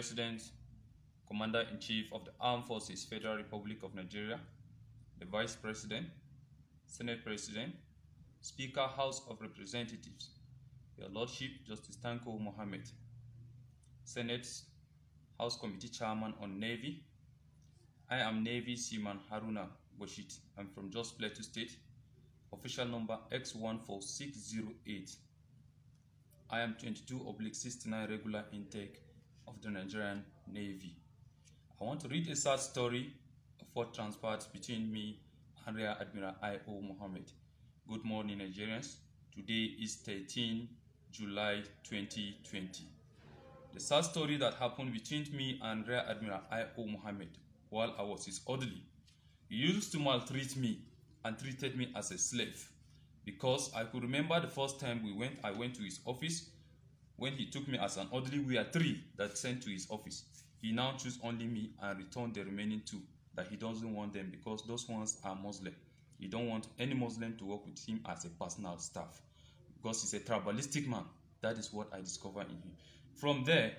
President, Commander-in-Chief of the Armed Forces, Federal Republic of Nigeria, the Vice President, Senate President, Speaker, House of Representatives, Your Lordship, Justice Tanko Mohammed, Senate House Committee Chairman on Navy. I am Navy Seaman Haruna Boshit. I'm from Jos Plateau State. Official number X14608. I am 22/69 regular intake of the Nigerian Navy. I want to read a sad story of what transpired between me and Rear Admiral I.O. Mohammed. Good morning, Nigerians. Today is 13 July 2020. The sad story that happened between me and Rear Admiral I.O. Mohammed while I was his orderly. He used to maltreat me and treated me as a slave, because I could remember the first time I went to his office. When he took me as an orderly, we are 3 that sent to his office. He now chose only me and returned the remaining 2 that he doesn't want them because those ones are Muslim. He don't want any Muslim to work with him as a personal staff because he's a tribalistic man. That is what I discovered in him. From there,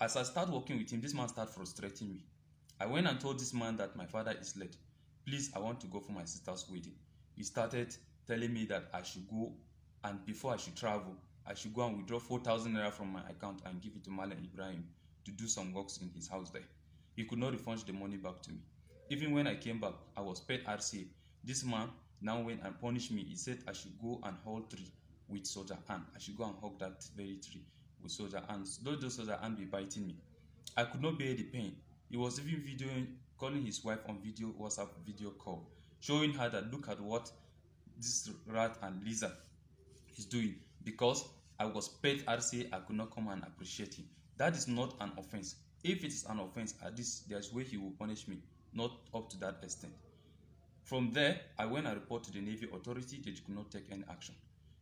as I start working with him, this man started frustrating me. I went and told this man that my father is late. Please, I want to go for my sister's wedding. He started telling me that I should go, and before I should travel, I should go and withdraw 4,000 naira from my account and give it to Malam Ibrahim to do some works in his house there. He could not refund the money back to me. Even when I came back, I was paid RCA. This man now went and punished me. He said I should go and hold tree with Soldier Ann. I should go and hug that very tree with Soldier Ann. Those Soldier Ann be biting me. I could not bear the pain. He was even calling his wife on WhatsApp video call, showing her that look at what this rat and lizard is doing. Because I was paid RCA, I could not come and appreciate him. That is not an offense. If it is an offense, at least there's way he will punish me, not up to that extent. From there, I went and reported to the Navy authority. They could not take any action.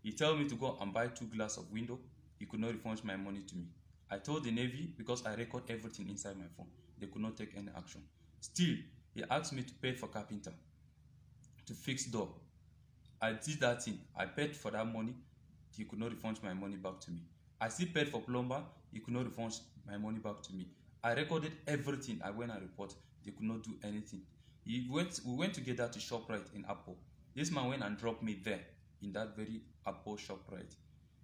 He told me to go and buy 2 glass of window. He could not refund my money to me. I told the Navy, because I record everything inside my phone, they could not take any action. Still, he asked me to pay for carpenter to fix door. I did that thing. I paid for that money. He could not refund my money back to me. I still paid for plumber. He could not refund my money back to me. I recorded everything. I went and reported. They could not do anything. We went together to ShopRite in Apple. This man went and dropped me there in that very Apple ShopRite.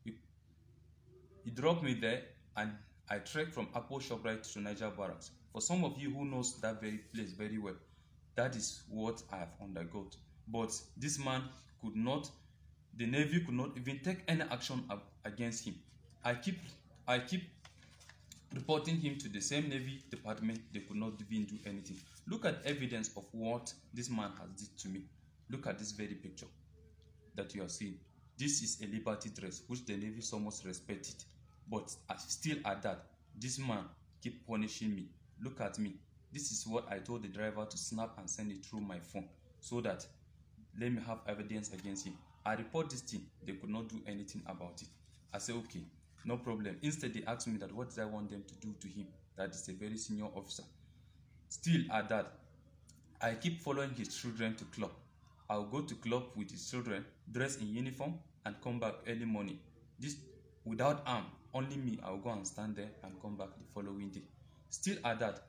He dropped me there, and I trekked from Apple ShopRite to Niger Barracks. For some of you who knows that very place very well, that is what I have undergone. But this man could not, the Navy could not even take any action against him. I keep reporting him to the same Navy department. They could not even do anything. Look at evidence of what this man has did to me. Look at this very picture that you are seeing. This is a liberty dress, which the Navy so much respected. But still at that, this man keep punishing me. Look at me. This is what I told the driver to snap and send it through my phone, so that let me have evidence against him. I report this thing. They could not do anything about it. I say, okay, no problem. Instead, they asked me that what did I want them to do to him? That is a very senior officer. Still at that, I keep following his children to club. I'll go to club with his children, dress in uniform, and come back early morning. This without arm, only me. I'll go and stand there and come back the following day. Still at that,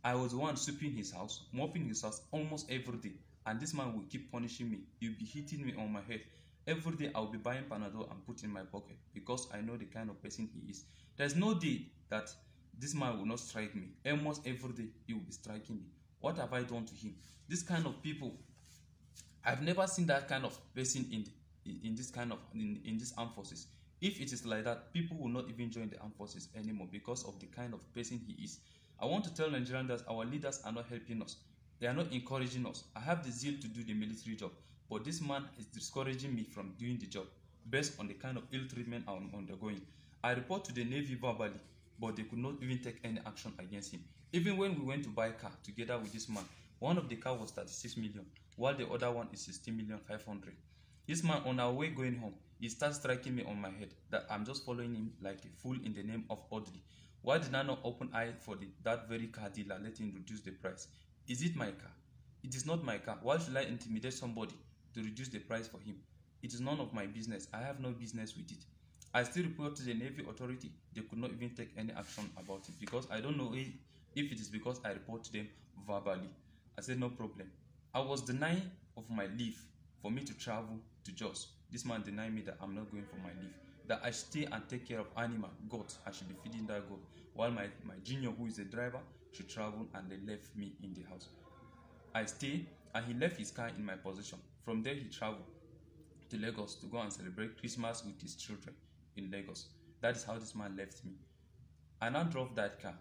I was the one sweeping his house, mopping his house almost every day. And this man will keep punishing me. He'll be hitting me on my head. Every day I'll be buying Panadol and put in my pocket because I know the kind of person he is. There's no day that this man will not strike me. Almost every day he will be striking me. What have I done to him? This kind of people, I've never seen that kind of person in this armed forces. If it is like that, people will not even join the armed forces anymore because of the kind of person he is. I want to tell Nigerians that our leaders are not helping us. They are not encouraging us. I have the zeal to do the military job, but this man is discouraging me from doing the job based on the kind of ill treatment I'm undergoing. I report to the Navy verbally, but they could not even take any action against him. Even when we went to buy a car together with this man, one of the car was 36 million, while the other one is 16,500,000. This man, on our way going home, he starts striking me on my head that I'm just following him like a fool in the name of orderly. Why did I not open eye for that very car dealer, let him reduce the price? Is it my car? It is not my car. Why should I intimidate somebody to reduce the price for him? It is none of my business. I have no business with it. I still report to the Navy authority. They could not even take any action about it because I don't know if it is because I report to them verbally. I said no problem. I was denying of my leave for me to travel to Jos. This man denied me that I'm not going for my leave, that I stay and take care of animal, goat. I should be feeding that goat, while my junior, who is a driver, should travel, and they left me in the house. I stayed, and he left his car in my possession. From there, he traveled to Lagos to go and celebrate Christmas with his children in Lagos. That is how this man left me. I now drove that car.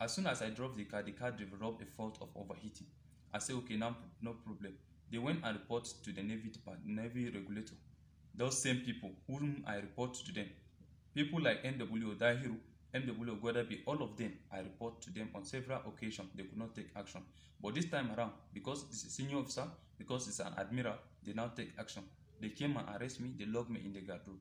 As soon as I drove the car developed a fault of overheating. I said, okay, now no problem. They went and reported to the Navy regulator. Those same people whom I report to them, people like NW Dahiru, NW Gwadabi, all of them, I report to them on several occasions. They could not take action. But this time around, because it's a senior officer, because it's an admiral, they now take action. They came and arrested me. They locked me in the guard room.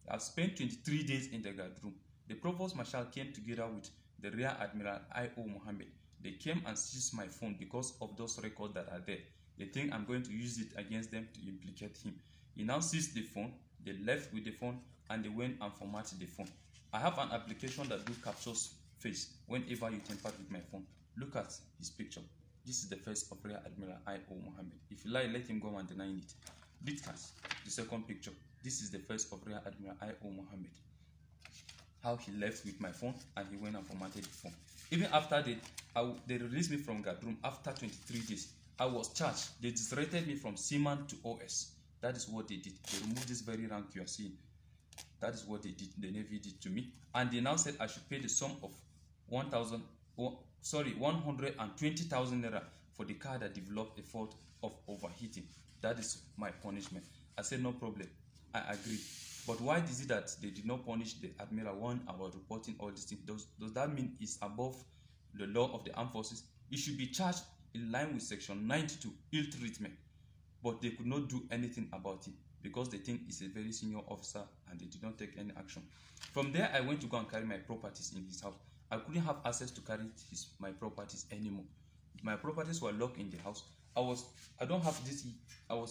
I've spent 23 days in the guard room. The Provost Marshal came together with the Rear Admiral I.O. Mohammed. They came and seized my phone because of those records that are there. They think I'm going to use it against them to implicate him. He now seized the phone. They left with the phone and they went and formatted the phone. I have an application that captures face whenever you tamper with my phone. Look at his picture. This is the face of Rear Admiral I.O. Mohammed. If you like, let him go and deny it. Look at the second picture. This is the face of Rear Admiral I.O. Mohammed. How he left with my phone and he went and formatted the phone. Even after they released me from guard room after 23 days, I was charged. They disrated me from seaman to OS. That is what they did. They removed this very rank you are seeing. That is what they did. The Navy did to me. And they now said I should pay the sum of 120,000 naira for the car that developed a fault of overheating. That is my punishment. I said no problem. I agree. But why is it that they did not punish the admiral one about reporting all these things? Does that mean it's above the law of the armed forces? It should be charged in line with section 92, ill treatment. But they could not do anything about it because they think he's a very senior officer and they did not take any action. From there, I went to go and carry my properties in his house. I couldn't have access to carry my properties anymore. My properties were locked in the house. I was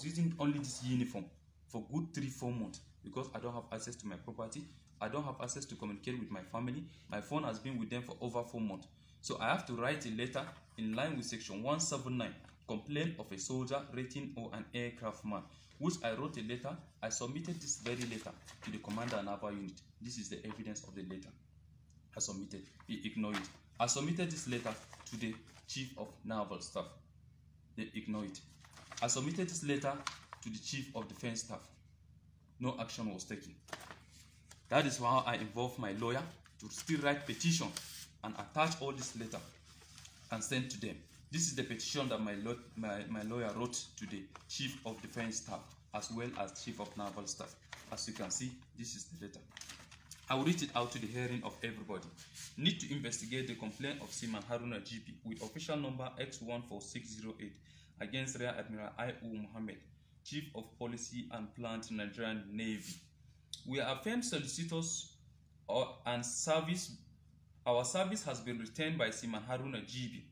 using only this uniform for good 3-4 months because I don't have access to my property. I don't have access to communicate with my family. My phone has been with them for over 4 months. So I have to write a letter in line with section 179, complaint of a soldier, rating, or an aircraft man, which I wrote a letter. I submitted this very letter to the commander and naval unit. This is the evidence of the letter I submitted. He ignored it. I submitted this letter to the chief of naval staff. They ignored it. I submitted this letter to the chief of defense staff. No action was taken. That is why I involved my lawyer to still write petition and attach all this letter and send to them. This is the petition that my lawyer wrote to the chief of defense staff as well as chief of naval staff. As you can see, this is the letter. I will read it out to the hearing of everybody. Need to investigate the complaint of Seaman Haruna GP with official number X14608 against Rear Admiral I.O. Mohammed, Chief of Policy and Plant, Nigerian Navy. We are firm solicitors and service. Our service has been retained by Seaman Haruna GB,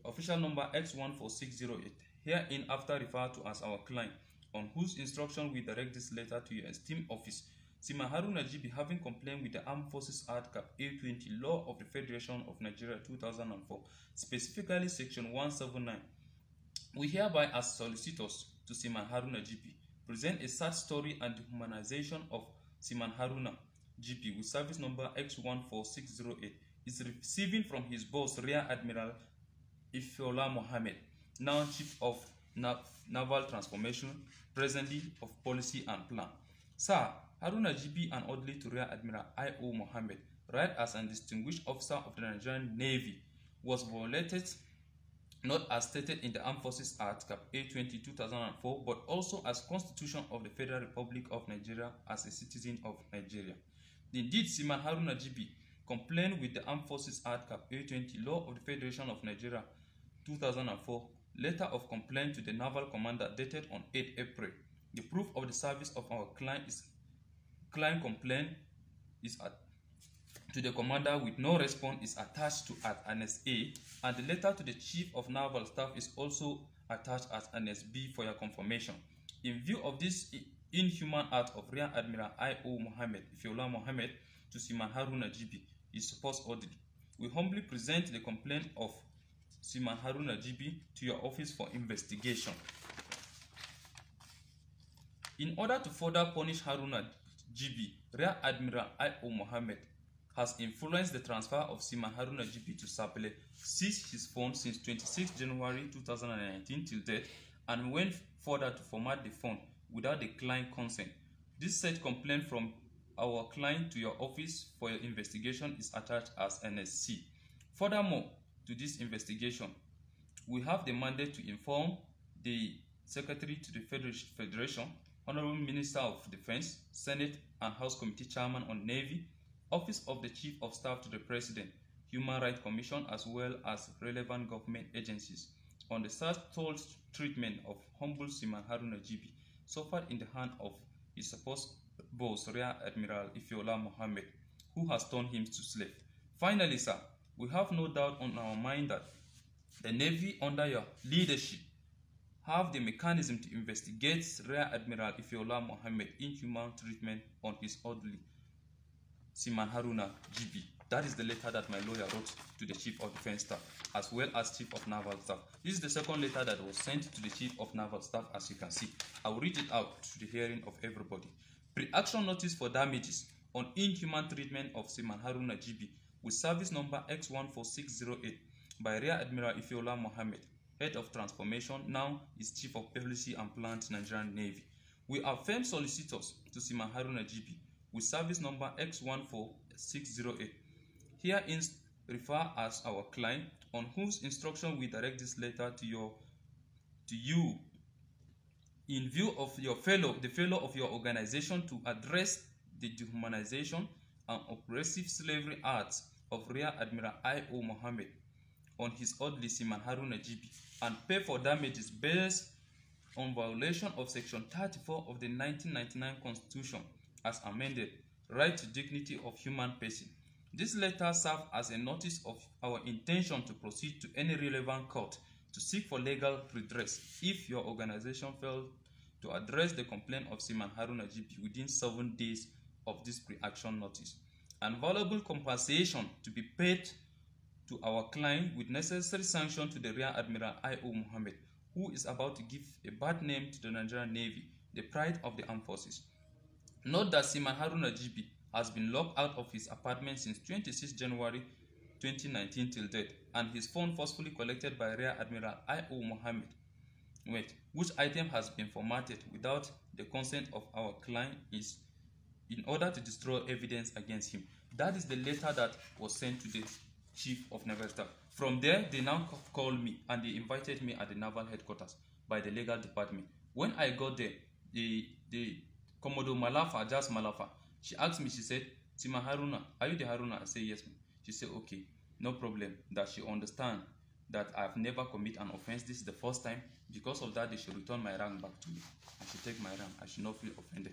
official number X14608, herein after referred to as our client, on whose instruction we direct this letter to your esteemed office. Seaman Haruna GB, having complained with the Armed Forces Act Cap A20, Law of the Federation of Nigeria 2004, specifically section 179. We hereby, as solicitors to Seaman Haruna GP, present a sad story and dehumanization of Seaman Haruna GP with service number X14608 is receiving from his boss, Rear Admiral Ifeola Mohammed, now Chief of Naval Transformation, presently of Policy and Plan. Sir, Haruna GP and orderly to Rear Admiral I.O. Mohammed, right as an distinguished officer of the Nigerian Navy, was violated not as stated in the Armed Forces Act Cap A20 2004, but also as Constitution of the Federal Republic of Nigeria as a citizen of Nigeria. Indeed, Seaman Haruna GB complained with the Armed Forces Act Cap A20, Law of the Federation of Nigeria 2004, letter of complaint to the Naval Commander dated on 8 April. The proof of the service of our client complaint is to the commander with no response is attached to at Annex A, and the letter to the Chief of Naval Staff is also attached as Annex B for your confirmation. In view of this inhuman act of Rear Admiral I.O. Mohammed Ifeola Mohammed to Seaman Haruna GB is supposed ordered. We humbly present the complaint of Seaman Haruna GB to your office for investigation. In order to further punish Haruna GB, Rear Admiral I.O. Mohammed has influenced the transfer of Seaman Haruna GB to Sapele, seized his phone since 26 January 2019 till date, and went further to format the phone without the client consent. This said complaint from our client to your office for your investigation is attached as NSC. Furthermore, to this investigation, we have the mandate to inform the Secretary to the Federation, Honorable Minister of Defense, Senate and House Committee Chairman on Navy, Office of the Chief of Staff to the President, Human Rights Commission, as well as relevant government agencies on the sad treatment of humble Seaman Haruna GB suffered in the hand of his supposed boss, Rear Admiral Ifeola Mohammed, who has turned him to slave. Finally, sir, we have no doubt on our mind that the Navy, under your leadership, have the mechanism to investigate Rear Admiral Ifeola Mohammed inhuman treatment on his orderly, Seaman Haruna GB. That is the letter that my lawyer wrote to the Chief of Defense Staff, as well as Chief of Naval Staff. This is the second letter that was sent to the Chief of Naval Staff, as you can see. I will read it out to the hearing of everybody. Pre-action notice for damages on inhuman treatment of Seaman Haruna GB with service number X14608 by Rear Admiral Ifeola Mohammed, Head of Transformation, now is Chief of Policy and Plant, Nigerian Navy. We are firm solicitors to Seaman Haruna GB with service number X14608. Herein refer as our client, on whose instruction we direct this letter to you in view of the failure of your organization to address the dehumanization and oppressive slavery acts of Rear Admiral I.O. Mohammed on his orderly Seaman Haruna GB and pay for damages based on violation of Section 34 of the 1999 Constitution as amended, right to dignity of human person. This letter serves as a notice of our intention to proceed to any relevant court to seek for legal redress if your organization failed to address the complaint of Seaman Haruna GB within 7 days of this pre-action notice, and valuable compensation to be paid to our client with necessary sanction to the Rear Admiral I.O. Mohammed, who is about to give a bad name to the Nigerian Navy, the pride of the armed forces. Note that Seaman Haruna GB has been locked out of his apartment since 26 January 2019 till date, and his phone forcefully collected by Rear Admiral I.O. Mohammed, which item has been formatted without the consent of our client is in order to destroy evidence against him. That is the letter that was sent to the Chief of Naval Staff. From there, they now called me and they invited me at the Naval Headquarters by the legal department. When I got there, the Commodore Malafa, Jas Malafa, she asked me, she said, Seaman Haruna, are you the Haruna? I said, yes, ma'am. She said, okay, no problem, that she understands that I've never committed an offense. This is the first time. Because of that, they should return my rank back to me. I should take my rank. I should not feel offended.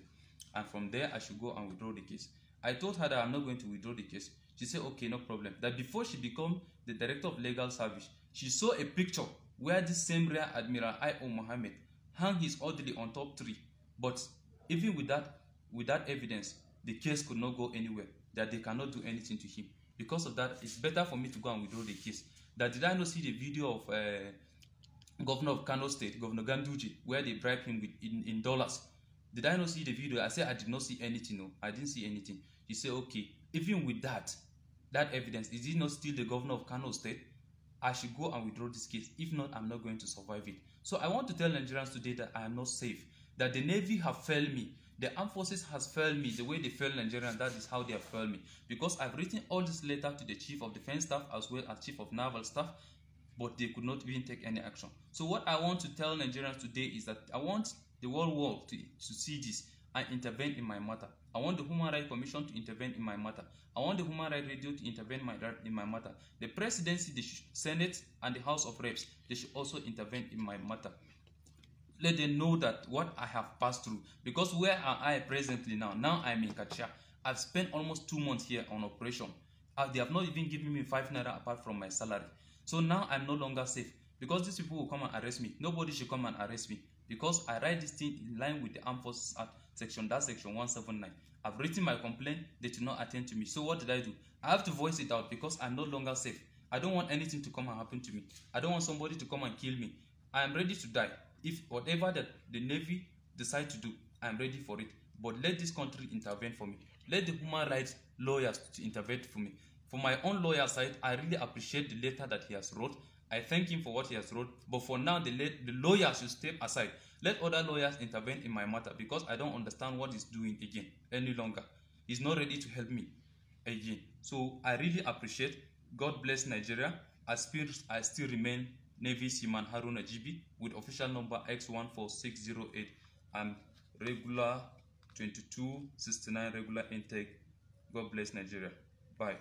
And from there, I should go and withdraw the case. I told her that I'm not going to withdraw the case. She said, okay, no problem. That before she became the Director of Legal Service, she saw a picture where this same Rear Admiral I.O. Mohammed hung his orderly on top tree. But even with that evidence, the case could not go anywhere, that they cannot do anything to him. Because of that, it's better for me to go and withdraw the case. That did I not see the video of Governor of Kano State, Governor Ganduje, where they bribed him with in dollars? Did I not see the video? I said I did not see anything. No, I didn't see anything. He said, okay, even with that evidence, is it not still the Governor of Kano State? I should go and withdraw this case. If not, I'm not going to survive it. So I want to tell Nigerians today that I am not safe. That the Navy have failed me. The armed forces has failed me. The way they failed Nigerians, that is how they have failed me. Because I've written all this letter to the Chief of Defense Staff as well as Chief of Naval Staff, but they could not even take any action. So what I want to tell Nigerians today is that I want the whole world to see this and intervene in my matter. I want the Human Rights Commission to intervene in my matter. I want the Human Rights Radio to intervene in my matter. The Presidency, the Senate, and the House of Reps, they should also intervene in my matter. Let them know that what I have passed through. Because where am I presently now? Now I'm in Kacha. I've spent almost 2 months here on operation. They have not even given me 5 naira apart from my salary. So now I'm no longer safe. Because these people will come and arrest me. Nobody should come and arrest me. Because I write this thing in line with the Armed Forces Act section 179. I've written my complaint, they did not attend to me. So what did I do? I have to voice it out because I'm no longer safe. I don't want anything to come and happen to me. I don't want somebody to come and kill me. I am ready to die. If whatever that the Navy decide to do, I am ready for it. But let this country intervene for me. Let the human rights lawyers to intervene for me. For my own lawyer side, I really appreciate the letter that he has wrote. I thank him for what he has wrote. But for now, the lawyer should step aside. Let other lawyers intervene in my matter because I don't understand what he's doing again any longer. He's not ready to help me again. So I really appreciate. God bless Nigeria. I still remain Navy Seaman Haruna GB with official number X14608 and regular 2269 regular intake. God bless Nigeria. Bye.